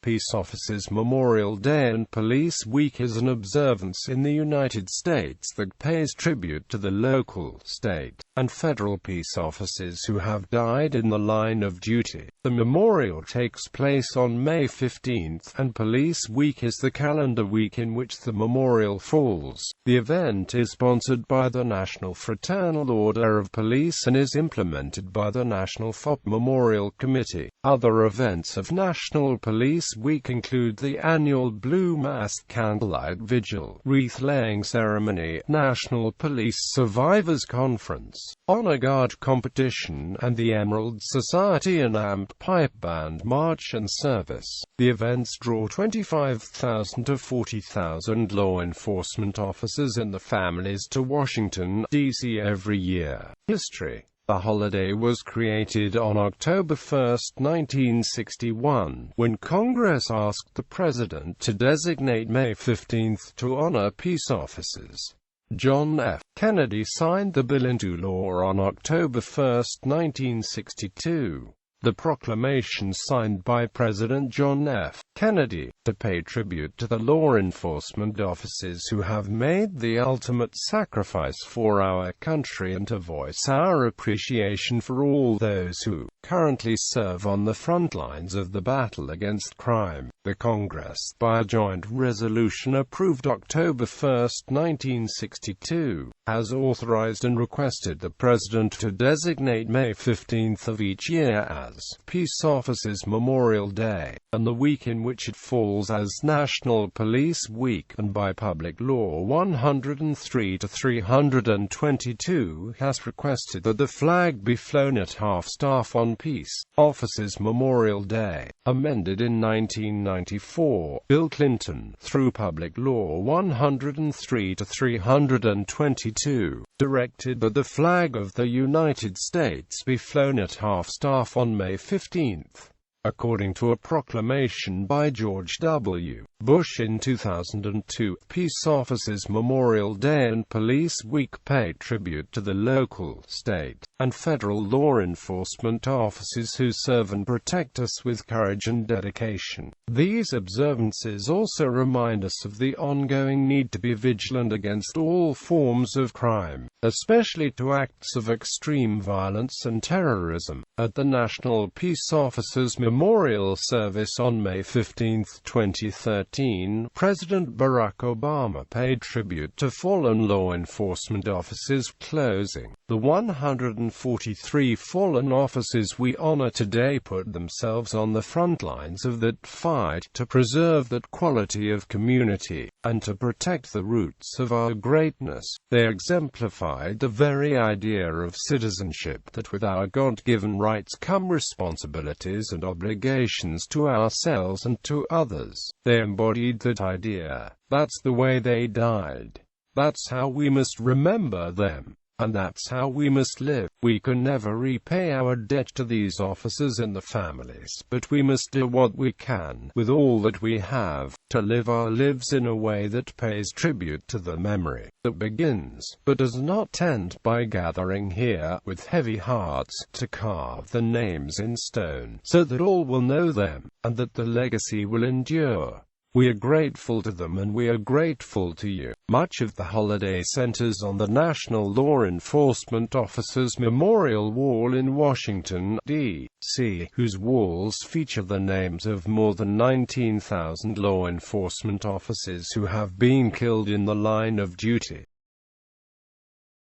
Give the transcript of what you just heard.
Peace Officers Memorial Day and Police Week is an observance in the United States that pays tribute to the local, state, and federal peace officers who have died in the line of duty. The memorial takes place on May 15th, and Police Week is the calendar week in which the memorial falls. The event is sponsored by the National Fraternal Order of Police and is implemented by the National FOP Memorial Committee. Other events of National Police Week include the annual Blue Mask Candlelight Vigil, wreath-laying ceremony, National Police Survivors Conference, Honor Guard competition, and the Emerald Society and AMP Pipe Band March and Service. The events draw 25,000 to 40,000 law enforcement officers and their families to Washington, D.C. every year. History. The holiday was created on October 1, 1961, when Congress asked the President to designate May 15 to honor peace officers. John F. Kennedy signed the bill into law on October 1, 1962. The proclamation signed by President John F. Kennedy, to pay tribute to the law enforcement officers who have made the ultimate sacrifice for our country and to voice our appreciation for all those who currently serve on the front lines of the battle against crime. The Congress, by a joint resolution approved October 1, 1962, has authorized and requested the President to designate May 15 of each year as Peace Officers Memorial Day, and the week in which it falls as National Police Week, and by Public Law 103 to 322 has requested that the flag be flown at half-staff on Peace Officers Memorial Day. Amended in 1994, Bill Clinton, through Public Law 103 to 322, directed that the flag of the United States be flown at half-staff on May 15. According to a proclamation by George W. Bush in 2002, Peace Officers Memorial Day and Police Week pay tribute to the local, state, and federal law enforcement officers who serve and protect us with courage and dedication. These observances also remind us of the ongoing need to be vigilant against all forms of crime, especially to acts of extreme violence and terrorism. At the National Peace Officers Memorial Service on May 15, 2013, President Barack Obama paid tribute to fallen law enforcement officers, closing. The 143 fallen officers we honor today put themselves on the front lines of that fight to preserve that quality of community, and to protect the roots of our greatness. They exemplified the very idea of citizenship, that with our God-given rights come responsibilities and obligations to ourselves and to others. They embodied that idea. That's the way they died. That's how we must remember them. And that's how we must live. We can never repay our debt to these officers and the families, but we must do what we can, with all that we have, to live our lives in a way that pays tribute to the memory, that begins, but does not end, by gathering here, with heavy hearts, to carve the names in stone, so that all will know them, and that the legacy will endure. We are grateful to them and we are grateful to you. Much of the holiday centers on the National Law Enforcement Officers Memorial Wall in Washington, D.C., whose walls feature the names of more than 19,000 law enforcement officers who have been killed in the line of duty.